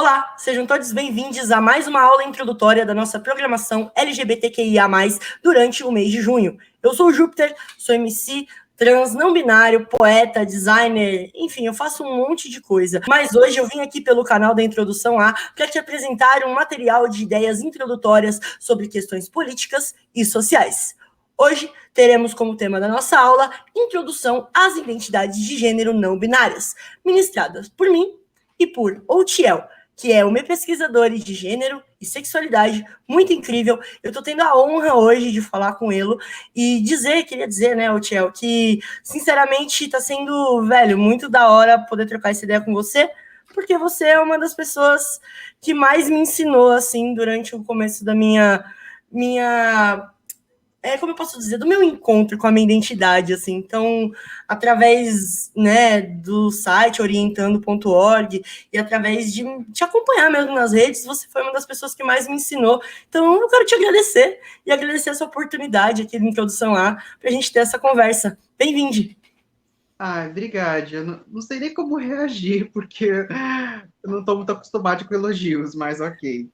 Olá, sejam todos bem-vindos a mais uma aula introdutória da nossa programação LGBTQIA+, durante o mês de junho. Eu sou o Júpiter, sou MC, trans, não binário, poeta, designer, enfim, eu faço um monte de coisa. Mas hoje eu vim aqui pelo canal da Introdução A para te apresentar um material de ideias introdutórias sobre questões políticas e sociais. Hoje teremos como tema da nossa aula Introdução às Identidades de Gênero Não Binárias, ministradas por mim e por Outiel, que é uma pesquisadora de gênero e sexualidade muito incrível. Eu estou tendo a honra hoje de falar com ele e queria dizer, né, Outiel, que sinceramente está sendo, muito da hora poder trocar essa ideia com você, porque você é uma das pessoas que mais me ensinou, assim, durante o começo da como eu posso dizer, do meu encontro com a minha identidade, assim. Então, através, né, do site orientando.org e através de te acompanhar mesmo nas redes, você foi uma das pessoas que mais me ensinou. Então, eu quero te agradecer e agradecer essa oportunidade aqui na Introdução A para a gente ter essa conversa. Bem-vindo! Obrigada. Eu não sei nem como reagir, porque eu não estou muito acostumado com elogios, mas ok.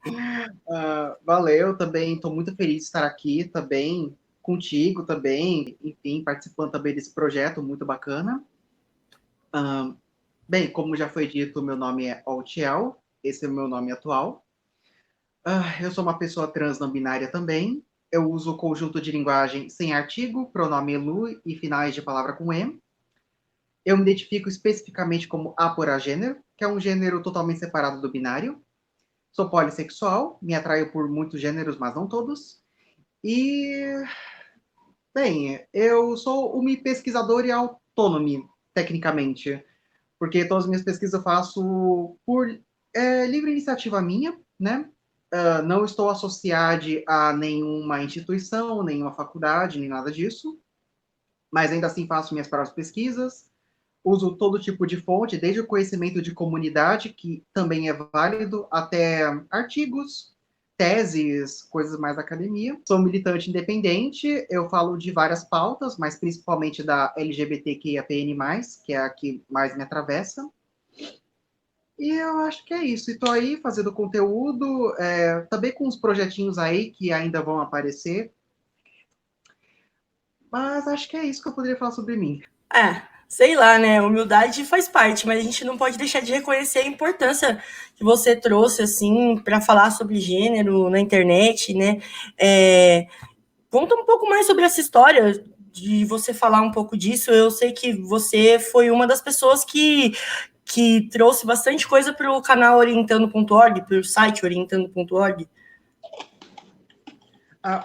Valeu, também estou muito feliz de estar aqui também, contigo também, enfim, participando também desse projeto muito bacana. Bem, como já foi dito, meu nome é Altiel, esse é o meu nome atual. Eu sou uma pessoa trans não binária também. Eu uso o conjunto de linguagem sem artigo, pronome elu e finais de palavra com em. Eu me identifico especificamente como aporagênero, que é um gênero totalmente separado do binário. Sou polissexual, me atraio por muitos gêneros, mas não todos. E, bem, eu sou um pesquisador e autônomo, tecnicamente, porque todas as minhas pesquisas eu faço por livre iniciativa minha, né? Não estou associado a nenhuma instituição, nenhuma faculdade, nem nada disso, mas ainda assim faço minhas próprias pesquisas. Uso todo tipo de fonte, desde o conhecimento de comunidade, que também é válido, até artigos, teses, coisas mais da academia. Sou militante independente, eu falo de várias pautas, mas principalmente da LGBTQIAPN+, que é a que mais me atravessa. E eu acho que é isso. Estou aí fazendo conteúdo, também com uns projetinhos aí que ainda vão aparecer. Mas acho que é isso que eu poderia falar sobre mim. Sei lá, né? Humildade faz parte, mas a gente não pode deixar de reconhecer a importância que você trouxe, assim, para falar sobre gênero na internet, né? Conta um pouco mais sobre essa história de você falar um pouco disso. Eu sei que você foi uma das pessoas que trouxe bastante coisa para o canal orientando.org, para o site orientando.org.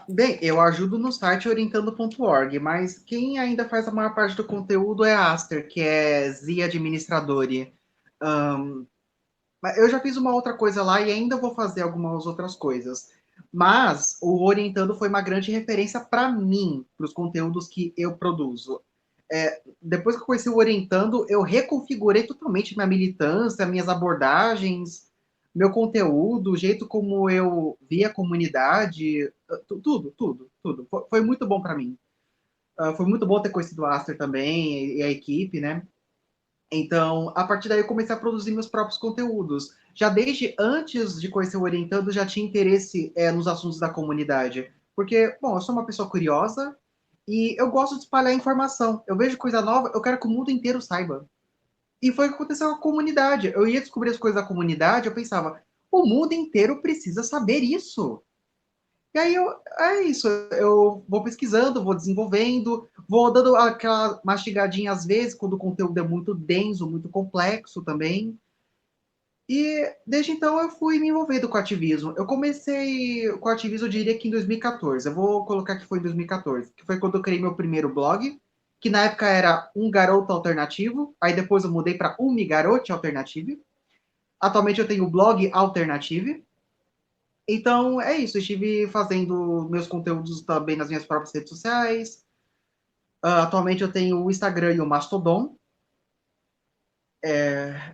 Bem, eu ajudo no site orientando.org, mas quem ainda faz a maior parte do conteúdo é a Aster, que é Zia Administradore. Eu já fiz uma outra coisa lá e ainda vou fazer algumas outras coisas. Mas o Orientando foi uma grande referência para mim, para os conteúdos que eu produzo. Depois que eu conheci o Orientando, eu reconfigurei totalmente minha militância, minhas abordagens, meu conteúdo, o jeito como eu via a comunidade, tudo. Foi muito bom para mim. Foi muito bom ter conhecido o Aster também e a equipe, né? Então, a partir daí eu comecei a produzir meus próprios conteúdos. Já desde antes de conhecer o Orientando, já tinha interesse nos assuntos da comunidade. Porque, bom, eu sou uma pessoa curiosa e eu gosto de espalhar informação. Eu vejo coisa nova, eu quero que o mundo inteiro saiba. E foi o que aconteceu com a comunidade. Eu ia descobrir as coisas da comunidade, eu pensava, o mundo inteiro precisa saber isso. E aí é isso, eu vou pesquisando, vou desenvolvendo, vou dando aquela mastigadinha às vezes, quando o conteúdo é muito denso, muito complexo também. E desde então eu fui me envolvendo com ativismo. Eu comecei com ativismo, eu diria que em 2014. Eu vou colocar que foi em 2014, que foi quando eu criei meu primeiro blog, que na época era Um Garoto Alternativo, aí depois eu mudei para Um Garote Alternative. Atualmente eu tenho o blog Alternative. Então, é isso. Eu estive fazendo meus conteúdos também nas minhas próprias redes sociais. Atualmente eu tenho o Instagram e o Mastodon.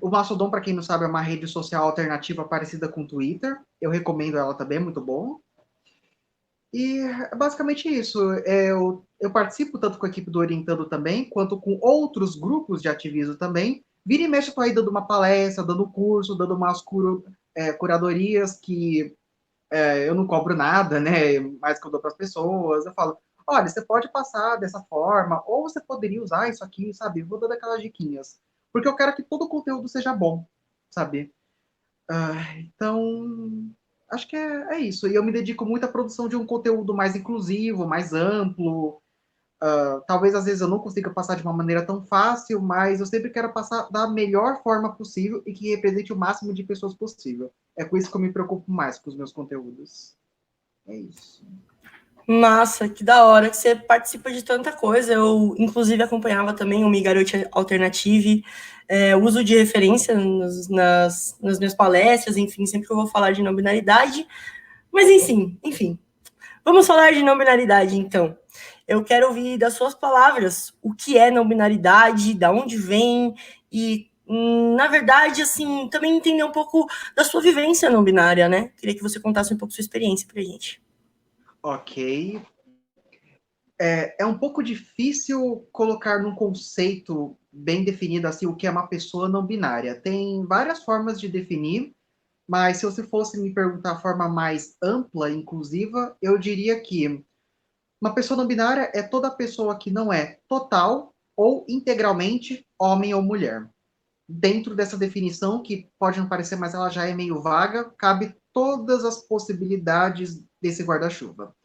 O Mastodon, para quem não sabe, é uma rede social alternativa parecida com o Twitter. Eu recomendo ela também, é muito bom. E é basicamente isso. Eu participo tanto com a equipe do Orientando também, quanto com outros grupos de ativismo também. Vira e mexe, estou aí dando uma palestra, dando curso, dando curadorias que eu não cobro nada, né? Mais que eu dou para as pessoas. Eu falo, olha, você pode passar dessa forma, ou você poderia usar isso aqui, sabe? Vou dando aquelas diquinhas. Porque eu quero que todo o conteúdo seja bom, sabe? Então, acho que é isso. E eu me dedico muito à produção de um conteúdo mais inclusivo, mais amplo. Talvez às vezes eu não consiga passar de uma maneira tão fácil, mas eu sempre quero passar da melhor forma possível e que represente o máximo de pessoas possível. É com isso que eu me preocupo mais com os meus conteúdos. É isso. Massa, que da hora que você participa de tanta coisa. Eu, inclusive, acompanhava também o Me Garote Alternative, uso de referência nas minhas palestras, enfim, sempre que eu vou falar de não binaridade. Mas, enfim, vamos falar de não binaridade, então. Eu quero ouvir das suas palavras o que é não binaridade, da onde vem e, na verdade, assim, também entender um pouco da sua vivência não binária, né? Queria que você contasse um pouco sua experiência pra gente. Ok. É um pouco difícil colocar num conceito bem definido assim o que é uma pessoa não binária. Tem várias formas de definir, mas se você fosse me perguntar a forma mais ampla e inclusiva, eu diria que uma pessoa não binária é toda pessoa que não é total ou integralmente homem ou mulher. Dentro dessa definição, que pode não parecer, mas ela já é meio vaga, cabe todas as possibilidades desse guarda-chuva.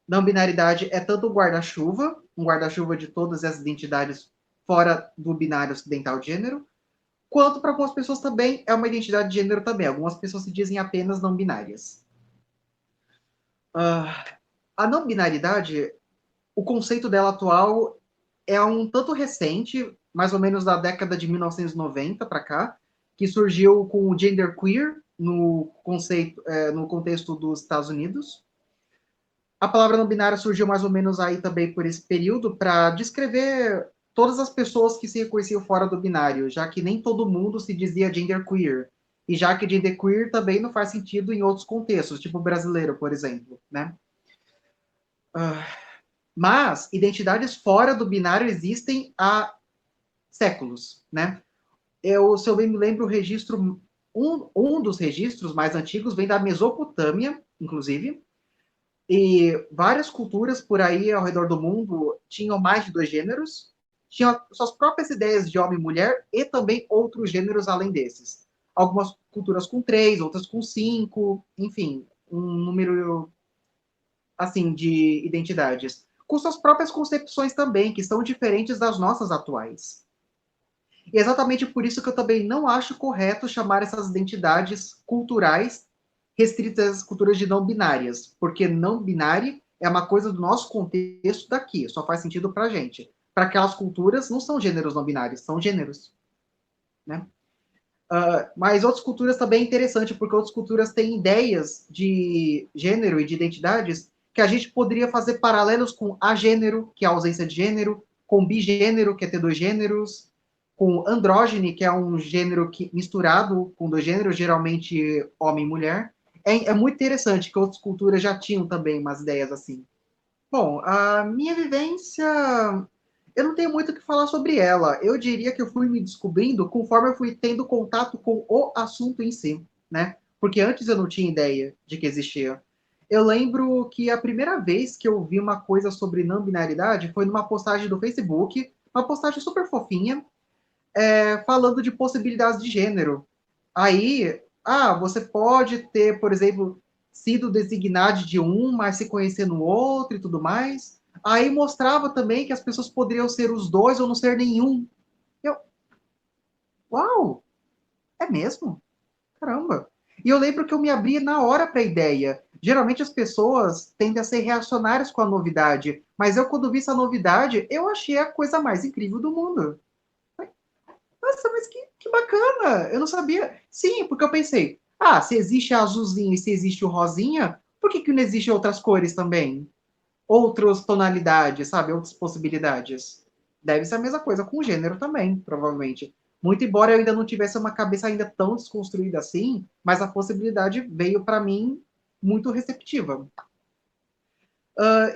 Não binaridade é tanto um guarda-chuva de todas as identidades fora do binário ocidental de gênero, quanto para algumas pessoas também é uma identidade de gênero também. Algumas pessoas se dizem apenas não binárias. A não binaridade, o conceito dela atual é um tanto recente, mais ou menos da década de 1990 para cá, que surgiu com o genderqueer no contexto dos Estados Unidos. A palavra não binária surgiu mais ou menos aí também por esse período para descrever todas as pessoas que se reconheciam fora do binário, já que nem todo mundo se dizia genderqueer. E já que genderqueer também não faz sentido em outros contextos, tipo brasileiro, por exemplo, né? Mas identidades fora do binário existem há séculos, né? Se eu bem me lembro, o registro, um dos registros mais antigos vem da Mesopotâmia, inclusive, e várias culturas por aí ao redor do mundo tinham mais de dois gêneros, tinham suas próprias ideias de homem e mulher e também outros gêneros além desses. Algumas culturas com três, outras com cinco, enfim, um número assim de identidades, com suas próprias concepções também, que são diferentes das nossas atuais. E é exatamente por isso que eu também não acho correto chamar essas identidades culturais restritas às culturas de não binárias, porque não binário é uma coisa do nosso contexto daqui, só faz sentido para a gente. Para aquelas culturas, não são gêneros não binários, são gêneros. Né? Mas outras culturas também é interessante, porque outras culturas têm ideias de gênero e de identidades que a gente poderia fazer paralelos com agênero, que é a ausência de gênero, com bigênero, que é ter dois gêneros, com andrógene, que é um gênero misturado com dois gêneros, geralmente homem e mulher. É muito interessante que outras culturas já tinham também umas ideias assim. Bom, a minha vivência, eu não tenho muito o que falar sobre ela. Eu diria que eu fui me descobrindo conforme eu fui tendo contato com o assunto em si, né? Porque antes eu não tinha ideia de que existia. Eu lembro que a primeira vez que eu vi uma coisa sobre não binaridade foi numa postagem do Facebook, uma postagem super fofinha, falando de possibilidades de gênero. Aí, você pode ter, por exemplo, sido designado de um, mas se conhecer no outro e tudo mais. Aí mostrava também que as pessoas poderiam ser os dois ou não ser nenhum. Eu, uau, é mesmo? Caramba. E eu lembro que eu me abri na hora para a ideia. Geralmente as pessoas tendem a ser reacionárias com a novidade, mas eu, quando vi essa novidade, eu achei a coisa mais incrível do mundo. Nossa, mas que bacana! Eu não sabia. Sim, porque eu pensei, se existe a azulzinho e se existe o rosinha, por que não existem outras cores também? Outras tonalidades, sabe? Outras possibilidades. Deve ser a mesma coisa com o gênero também, provavelmente. Muito embora eu ainda não tivesse uma cabeça ainda tão desconstruída assim, mas a possibilidade veio para mim muito receptiva.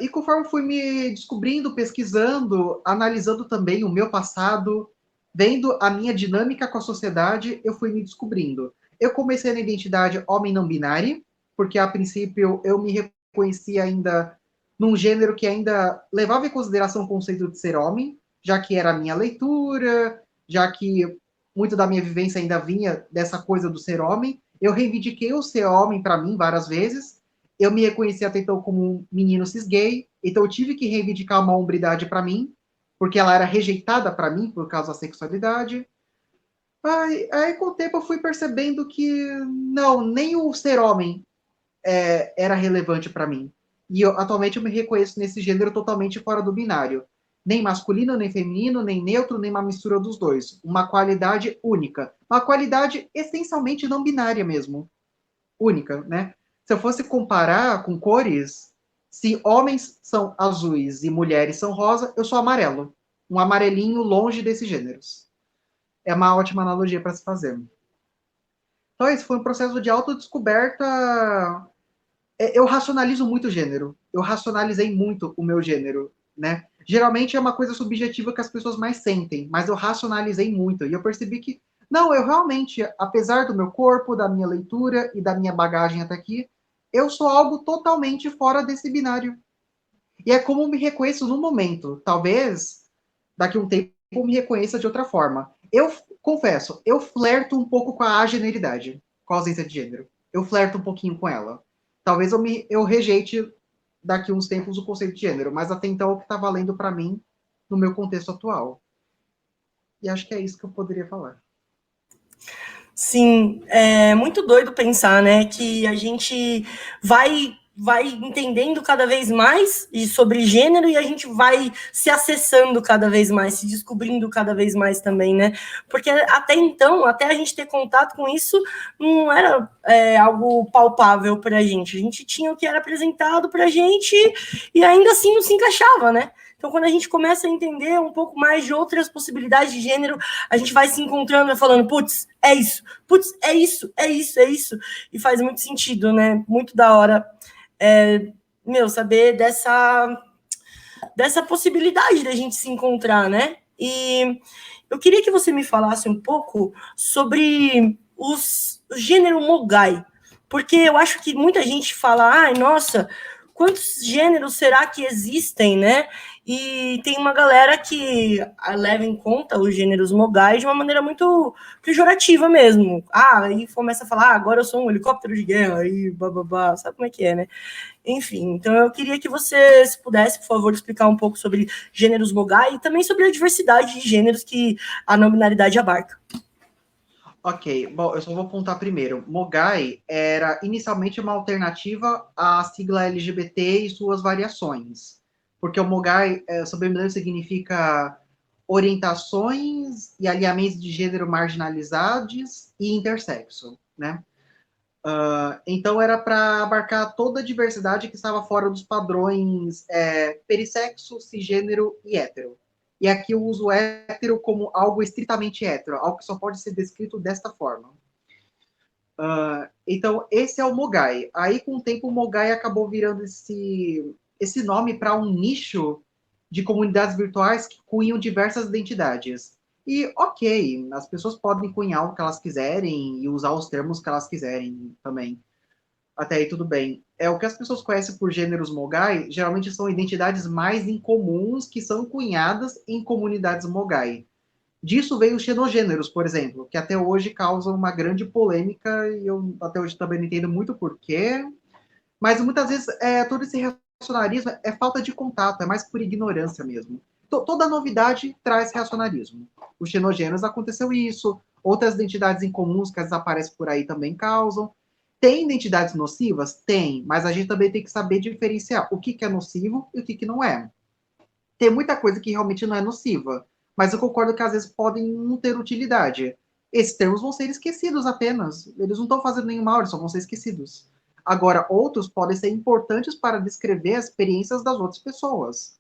E conforme fui me descobrindo, pesquisando, analisando também o meu passado, vendo a minha dinâmica com a sociedade, eu fui me descobrindo. Eu comecei na identidade homem não binário, porque a princípio eu me reconhecia ainda num gênero que ainda levava em consideração o conceito de ser homem, já que era a minha leitura, já que muito da minha vivência ainda vinha dessa coisa do ser homem. Eu reivindiquei o ser homem para mim várias vezes. Eu me reconheci até então como um menino cis gay, então eu tive que reivindicar uma hombridade para mim, porque ela era rejeitada para mim por causa da sexualidade. Aí, com o tempo, eu fui percebendo que não, nem o ser homem era relevante para mim. E atualmente eu me reconheço nesse gênero totalmente fora do binário. Nem masculino, nem feminino, nem neutro, nem uma mistura dos dois. Uma qualidade única. Uma qualidade essencialmente não binária mesmo. Única, né? Se eu fosse comparar com cores, se homens são azuis e mulheres são rosa, eu sou amarelo. Um amarelinho longe desses gêneros. É uma ótima analogia para se fazer. Então, esse foi um processo de autodescoberta. Eu racionalizo muito o gênero. Eu racionalizei muito o meu gênero, né? Geralmente é uma coisa subjetiva que as pessoas mais sentem, mas eu racionalizei muito. E eu percebi que, não, eu realmente, apesar do meu corpo, da minha leitura e da minha bagagem até aqui, eu sou algo totalmente fora desse binário. E é como eu me reconheço no momento. Talvez, daqui a um tempo, eu me reconheça de outra forma. Eu confesso, eu flerto um pouco com a ageneridade, com a ausência de gênero. Eu flerto um pouquinho com ela. Talvez eu rejeite daqui a uns tempos o conceito de gênero, mas até então é o que está valendo para mim no meu contexto atual. E acho que é isso que eu poderia falar. Sim, é muito doido pensar, né, que a gente vai entendendo cada vez mais sobre gênero e a gente vai se acessando cada vez mais, se descobrindo cada vez mais também, né? Porque até então, até a gente ter contato com isso, não era algo palpável para a gente tinha o que era apresentado para a gente e ainda assim não se encaixava, né? Então, quando a gente começa a entender um pouco mais de outras possibilidades de gênero, a gente vai se encontrando e falando, putz, é isso, é isso. E faz muito sentido, né? Muito da hora, saber dessa possibilidade da gente se encontrar, né? E eu queria que você me falasse um pouco sobre o gênero Mogai, porque eu acho que muita gente fala, ai, nossa, quantos gêneros será que existem, né? E tem uma galera que leva em conta os gêneros Mogai de uma maneira muito pejorativa mesmo. Aí começa a falar, agora eu sou um helicóptero de guerra, e bababá, sabe como é que é, né? Enfim, então eu queria que você, se pudesse, por favor, explicar um pouco sobre gêneros Mogai e também sobre a diversidade de gêneros que a não binaridade abarca. Ok, bom, eu só vou apontar primeiro. Mogai era inicialmente uma alternativa à sigla LGBT e suas variações. Porque o Mogai, sob a significa orientações e alinhamentos de gênero marginalizados e intersexo, né? Então era para abarcar toda a diversidade que estava fora dos padrões perissexo, cisgênero e hétero. E aqui eu uso hétero como algo estritamente hétero, algo que só pode ser descrito desta forma. Então, esse é o Mogai. Aí, com o tempo, o Mogai acabou virando esse nome para um nicho de comunidades virtuais que cunham diversas identidades. E, ok, as pessoas podem cunhar o que elas quiserem e usar os termos que elas quiserem também. Até aí tudo bem. O que as pessoas conhecem por gêneros Mogai geralmente são identidades mais incomuns que são cunhadas em comunidades Mogai. Disso veio os xenogêneros, por exemplo, que até hoje causam uma grande polêmica e eu até hoje também não entendo muito porquê. Mas muitas vezes todo esse reacionarismo é falta de contato, é mais por ignorância mesmo. Toda novidade traz reacionarismo. Os xenogêneros aconteceu isso, outras identidades incomuns que às vezes aparecem por aí também causam. Tem identidades nocivas? Tem, mas a gente também tem que saber diferenciar o que é nocivo e o que não é. Tem muita coisa que realmente não é nociva, mas eu concordo que às vezes podem não ter utilidade. Esses termos vão ser esquecidos apenas. Eles não estão fazendo nenhum mal, eles só vão ser esquecidos. Agora, outros podem ser importantes para descrever as experiências das outras pessoas.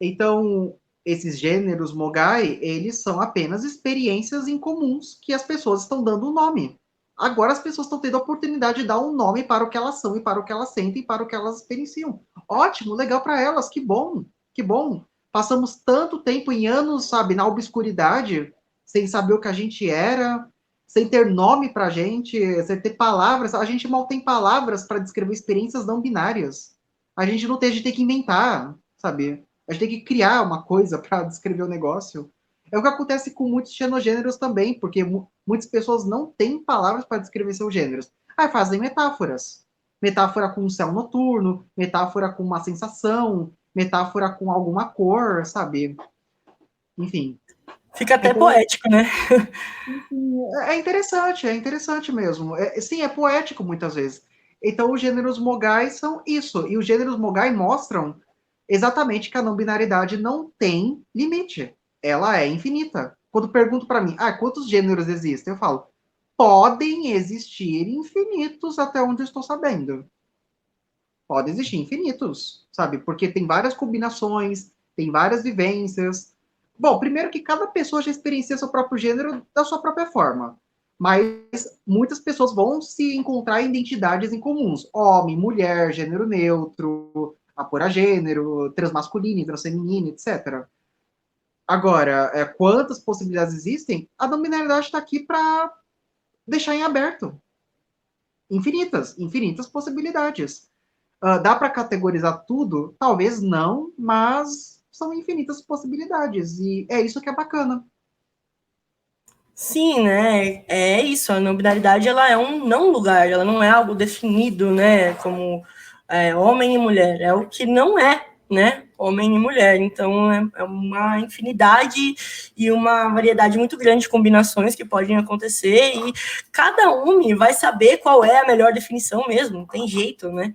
Então, esses gêneros Mogai, eles são apenas experiências incomuns que as pessoas estão dando um nome. Agora as pessoas estão tendo a oportunidade de dar um nome para o que elas são e para o que elas sentem e para o que elas experienciam. Ótimo, legal para elas, que bom, que bom. Passamos tanto tempo em anos, sabe, na obscuridade, sem saber o que a gente era, sem ter nome pra gente, sem ter palavras. A gente mal tem palavras para descrever experiências não binárias. A gente não tem, a gente tem que inventar, sabe? A gente tem que criar uma coisa para descrever o negócio. É o que acontece com muitos xenogêneros também, porque muitas pessoas não têm palavras para descrever seus gêneros. Aí fazem metáforas. Metáfora com um céu noturno, metáfora com uma sensação, metáfora com alguma cor, sabe? Enfim. Fica até Então, poético, né? é interessante mesmo. Sim, é poético muitas vezes. Então, os gêneros mogais são isso. E os gêneros mogais mostram exatamente que a não binaridade não tem limite. Ela é infinita. Quando pergunto para mim, quantos gêneros existem? Eu falo, podem existir infinitos até onde eu estou sabendo. Podem existir infinitos, sabe? Porque tem várias combinações, tem várias vivências. Bom, primeiro que cada pessoa já experiencia seu próprio gênero da sua própria forma. Mas muitas pessoas vão se encontrar em identidades em comuns. Homem, mulher, gênero neutro, aporagênero, transmasculino, transfeminino, etc. Agora, quantas possibilidades existem? A não binaridade está aqui para deixar em aberto. Infinitas, infinitas possibilidades. Dá para categorizar tudo? Talvez não, mas são infinitas possibilidades. E é isso que é bacana. Sim, né? É isso. A não binaridade ela é um não lugar, ela não é algo definido, né? Como homem e mulher. É o que não é, né? Homem e mulher. Então é uma infinidade e uma variedade muito grande de combinações que podem acontecer e cada um vai saber qual é a melhor definição mesmo. Não tem jeito, né?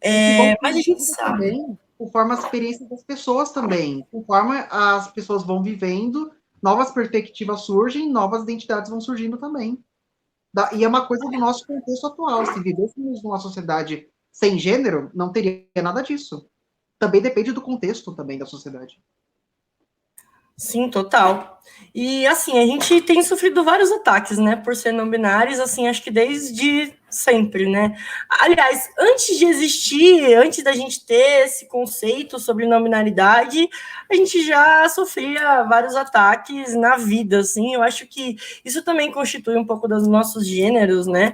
Que vão Mas a gente mudando sabe. também, conforme as experiências das pessoas também. Conforme as pessoas vão vivendo, novas perspectivas surgem, novas identidades vão surgindo também. E é uma coisa do nosso contexto atual. Se vivêssemos numa sociedade sem gênero, não teria nada disso. Também depende do contexto também da sociedade. Sim, total. E assim, a gente tem sofrido vários ataques, né, por ser não binários, assim, acho que desde sempre, né? Aliás, antes de existir, antes da gente ter esse conceito sobre não binaridade, a gente já sofria vários ataques na vida, assim. Eu acho que isso também constitui um pouco dos nossos gêneros, né?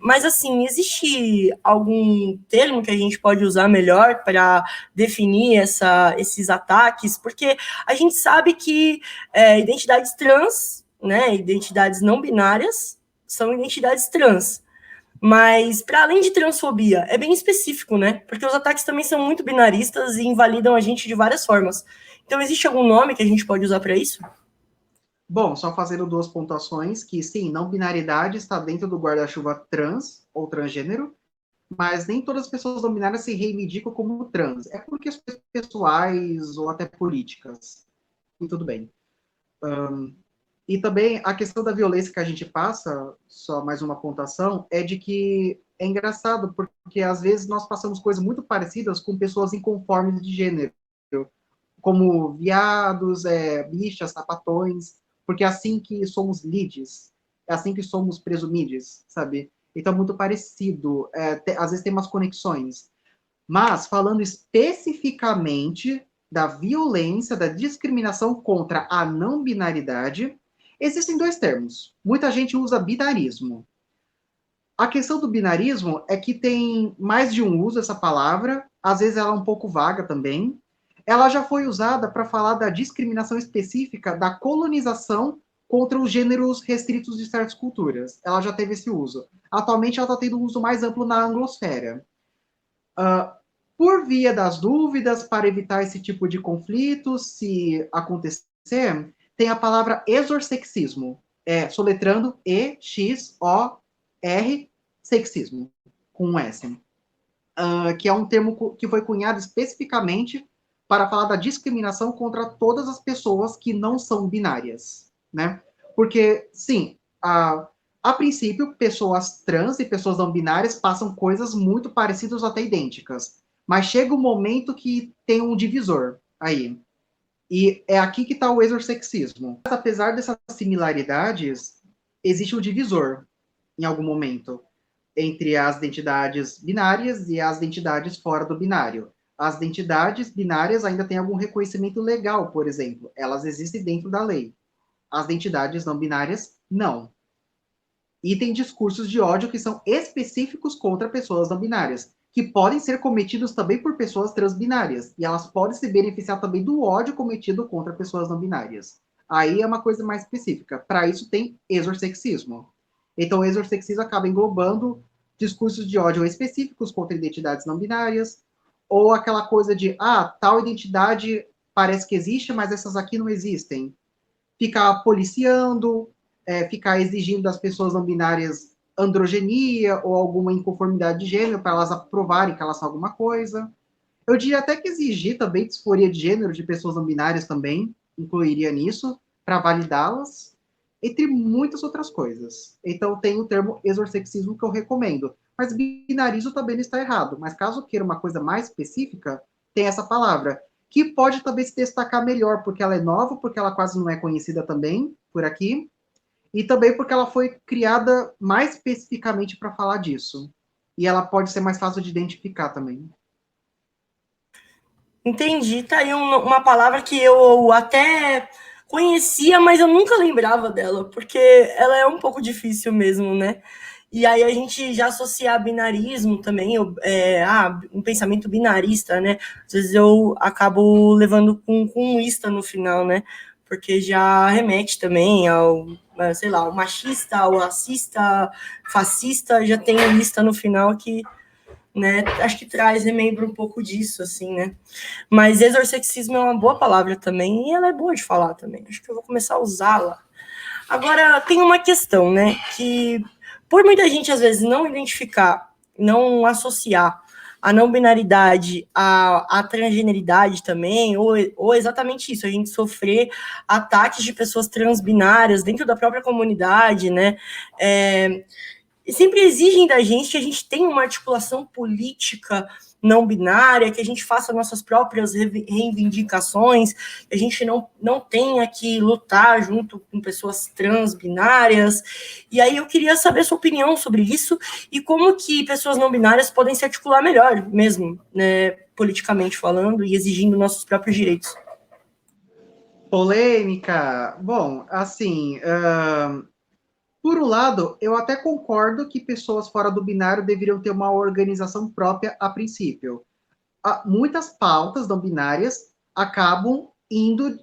Mas assim, existe algum termo que a gente pode usar melhor para definir esses ataques? Porque a gente sabe que identidades trans, né, identidades não binárias, são identidades trans. Mas, para além de transfobia, é bem específico, né? Porque os ataques também são muito binaristas e invalidam a gente de várias formas. Então, existe algum nome que a gente pode usar para isso? Bom, só fazendo duas pontuações, que sim, não binaridade está dentro do guarda-chuva trans ou transgênero, mas nem todas as pessoas não binárias se reivindicam como trans. É por questões pessoais ou até políticas. E tudo bem. E também a questão da violência que a gente passa, só mais uma pontuação, é de que é engraçado, porque às vezes nós passamos coisas muito parecidas com pessoas inconformes de gênero, como viados, bichas, sapatões, porque é assim que somos lides, é assim que somos presumides, sabe? Então é muito parecido, às vezes tem umas conexões. Mas, falando especificamente da violência, da discriminação contra a não binaridade, existem dois termos. Muita gente usa binarismo. A questão do binarismo é que tem mais de um uso essa palavra, às vezes ela é um pouco vaga também. Ela já foi usada para falar da discriminação específica da colonização contra os gêneros restritos de certas culturas. Ela já teve esse uso. Atualmente ela está tendo um uso mais amplo na anglosfera. Por via das dúvidas, para evitar esse tipo de conflito, se acontecer, tem a palavra exorsexismo, soletrando E-X-O-R, sexismo, com um S, que é um termo que foi cunhado especificamente para falar da discriminação contra todas as pessoas que não são binárias, né? Porque, sim, a princípio, pessoas trans e pessoas não binárias passam coisas muito parecidas ou até idênticas. Mas chega um momento que tem um divisor aí. E é aqui que está o exorsexismo. Mas, apesar dessas similaridades, existe um divisor em algum momento entre as identidades binárias e as identidades fora do binário. As identidades binárias ainda têm algum reconhecimento legal, por exemplo. Elas existem dentro da lei. As identidades não binárias, não. E tem discursos de ódio que são específicos contra pessoas não binárias, que podem ser cometidos também por pessoas transbinárias, e elas podem se beneficiar também do ódio cometido contra pessoas não binárias. Aí é uma coisa mais específica. Para isso tem exorsexismo. Então, o exorsexismo acaba englobando discursos de ódio específicos contra identidades não binárias, ou aquela coisa de, tal identidade parece que existe, mas essas aqui não existem. Ficar policiando, ficar exigindo das pessoas não binárias androgenia ou alguma inconformidade de gênero para elas aprovarem que elas são alguma coisa. Eu diria até que exigir também disforia de gênero de pessoas não binárias também, incluiria nisso, para validá-las, entre muitas outras coisas. Então tem o termo exorsexismo que eu recomendo. Mas binarismo também não está errado. Mas caso queira uma coisa mais específica, tem essa palavra, que pode também se destacar melhor, porque ela é nova, porque ela quase não é conhecida também por aqui, e também porque ela foi criada mais especificamente para falar disso. E ela pode ser mais fácil de identificar também. Entendi, tá aí uma palavra que eu até conhecia, mas eu nunca lembrava dela, porque ela é um pouco difícil mesmo, né? E aí a gente já associar binarismo também, um pensamento binarista, né? Às vezes eu acabo levando com um ista no final, né? Porque já remete também ao, sei lá, o machista, o racista, fascista, já tem o ista no final que, né, acho que remembra um pouco disso, assim, né? Mas exorsexismo é uma boa palavra também, e ela é boa de falar também. Acho que eu vou começar a usá-la. Agora, tem uma questão, né? Que por muita gente, às vezes, não identificar, não associar a não binaridade à transgeneridade também, ou exatamente isso, a gente sofrer ataques de pessoas transbinárias dentro da própria comunidade, né? Sempre exigem da gente que a gente tenha uma articulação política não binária, que a gente faça nossas próprias reivindicações, que a gente não tenha que lutar junto com pessoas transbinárias. E aí eu queria saber sua opinião sobre isso e como que pessoas não binárias podem se articular melhor mesmo, né, politicamente falando e exigindo nossos próprios direitos. Polêmica. Bom, assim, por um lado, eu até concordo que pessoas fora do binário deveriam ter uma organização própria a princípio. Muitas pautas não binárias acabam indo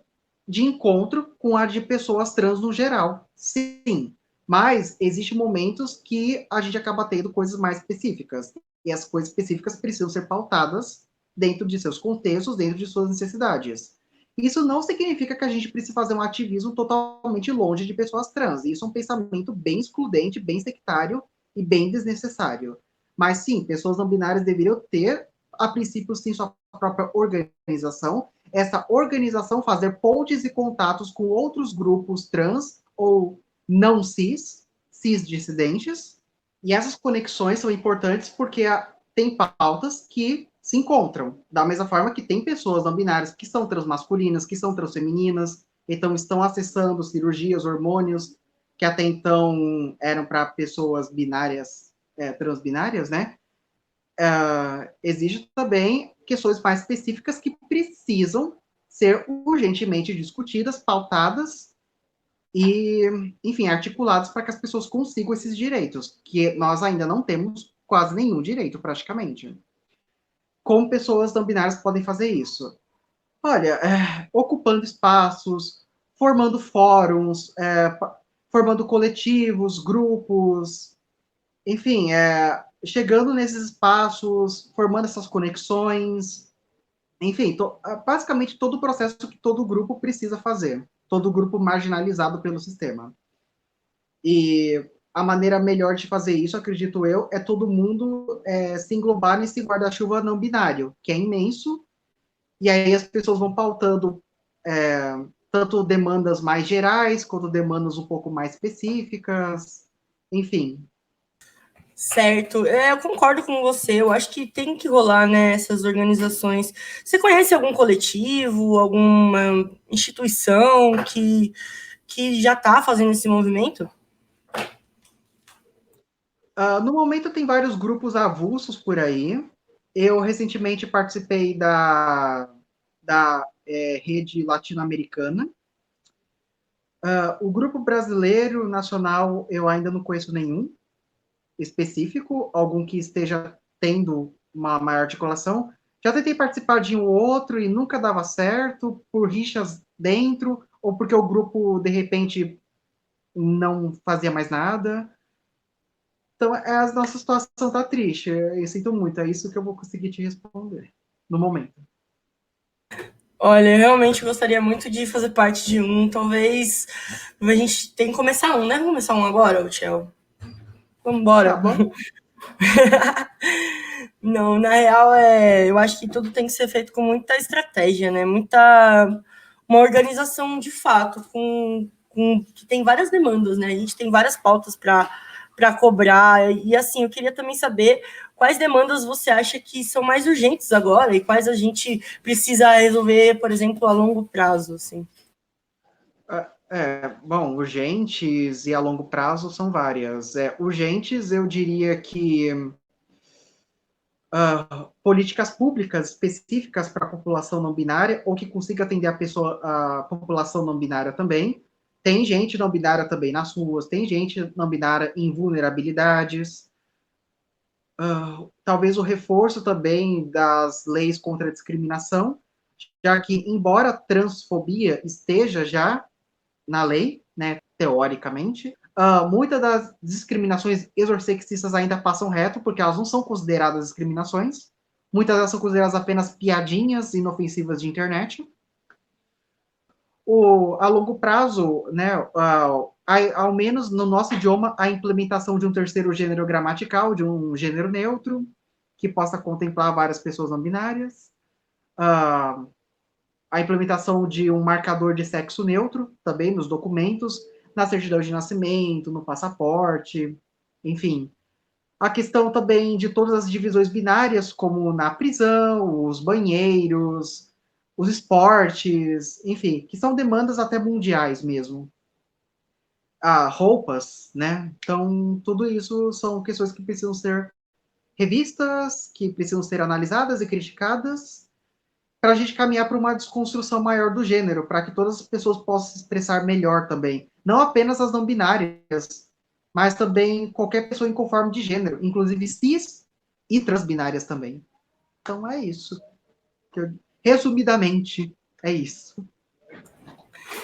de encontro com a de pessoas trans no geral. Sim, mas existem momentos que a gente acaba tendo coisas mais específicas. E as coisas específicas precisam ser pautadas dentro de seus contextos, dentro de suas necessidades. Isso não significa que a gente precisa fazer um ativismo totalmente longe de pessoas trans. Isso é um pensamento bem excludente, bem sectário e bem desnecessário. Mas sim, pessoas não binárias deveriam ter, a princípio, sim, sua própria organização. Essa organização fazer pontes e contatos com outros grupos trans ou não cis dissidentes. E essas conexões são importantes porque tem pautas que se encontram. Da mesma forma que tem pessoas não binárias que são transmasculinas, que são transfemininas, então estão acessando cirurgias, hormônios, que até então eram para pessoas binárias, transbinárias, né? Existe também questões mais específicas que precisam ser urgentemente discutidas, pautadas e, enfim, articuladas para que as pessoas consigam esses direitos, que nós ainda não temos quase nenhum direito, praticamente. Como pessoas não binárias podem fazer isso? Olha, ocupando espaços, formando fóruns, formando coletivos, grupos, enfim, chegando nesses espaços, formando essas conexões, enfim, basicamente todo o processo que todo grupo precisa fazer, todo grupo marginalizado pelo sistema. E a maneira melhor de fazer isso, acredito eu, é todo mundo se englobar nesse guarda-chuva não binário, que é imenso, e aí as pessoas vão pautando tanto demandas mais gerais, quanto demandas um pouco mais específicas, enfim. Certo, eu concordo com você. Eu acho que tem que rolar, né, essas organizações. Você conhece algum coletivo, alguma instituição que já está fazendo esse movimento? No momento tem vários grupos avulsos por aí. Eu recentemente participei da rede latino-americana. O grupo brasileiro, nacional, eu ainda não conheço nenhum específico, algum que esteja tendo uma maior articulação. Já tentei participar de um ou outro e nunca dava certo, por rixas dentro, ou porque o grupo, de repente, não fazia mais nada. Então, a nossa situação tá triste. Eu sinto muito, é isso que eu vou conseguir te responder no momento. Olha, eu realmente gostaria muito de fazer parte de um. Talvez a gente tem que começar um, né? Vamos começar um agora, Tchel? Vamos Tá embora. bom? Não, na real, eu acho que tudo tem que ser feito com muita estratégia, né? Uma organização de fato, que tem várias demandas, né? A gente tem várias pautas para cobrar. E assim, eu queria também saber quais demandas você acha que são mais urgentes agora e quais a gente precisa resolver, por exemplo, a longo prazo, assim. Bom, urgentes e a longo prazo são várias. Urgentes, eu diria que políticas públicas específicas para a população não binária ou que consiga atender a população não binária também. Tem gente não binária também nas ruas, tem gente não binária em vulnerabilidades. Talvez o reforço também das leis contra a discriminação, já que, embora a transfobia esteja já na lei, né, teoricamente, muitas das discriminações exorsexistas ainda passam reto, porque elas não são consideradas discriminações. Muitas delas são consideradas apenas piadinhas inofensivas de internet. A longo prazo, né, ao menos no nosso idioma, a implementação de um terceiro gênero gramatical, de um gênero neutro, que possa contemplar várias pessoas não binárias. A implementação de um marcador de sexo neutro, também nos documentos, na certidão de nascimento, no passaporte, enfim. A questão também de todas as divisões binárias, como na prisão, os banheiros, os esportes, enfim, que são demandas até mundiais mesmo. Roupas, né? Então, tudo isso são questões que precisam ser revistas, que precisam ser analisadas e criticadas, para a gente caminhar para uma desconstrução maior do gênero, para que todas as pessoas possam se expressar melhor também. Não apenas as não binárias, mas também qualquer pessoa inconforme de gênero, inclusive cis e transbinárias também. Então é isso. Resumidamente, é isso.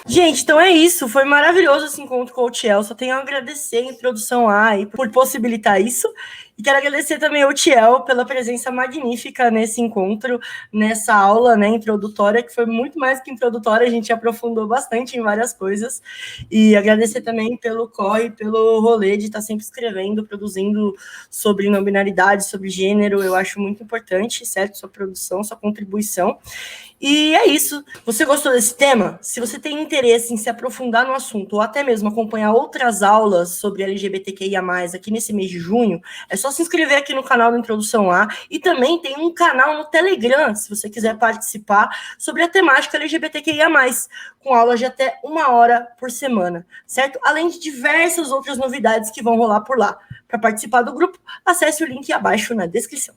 Gente, então é isso. Foi maravilhoso esse encontro com o Tiel. Só tenho a agradecer a introdução A e por possibilitar isso. E quero agradecer também ao Tiel pela presença magnífica nesse encontro, nessa aula, né, introdutória, que foi muito mais que introdutória, a gente aprofundou bastante em várias coisas. E agradecer também pelo corre, pelo rolê de estar sempre escrevendo, produzindo sobre não binaridade, sobre gênero. Eu acho muito importante, certo? Sua produção, sua contribuição. E é isso. Você gostou desse tema? Se você tem interesse em se aprofundar no assunto ou até mesmo acompanhar outras aulas sobre LGBTQIA+, aqui nesse mês de junho, é só se inscrever aqui no canal da Introdução A e também tem um canal no Telegram, se você quiser participar, sobre a temática LGBTQIA+, com aulas de até 1 hora por semana, certo? Além de diversas outras novidades que vão rolar por lá. Para participar do grupo, acesse o link abaixo na descrição.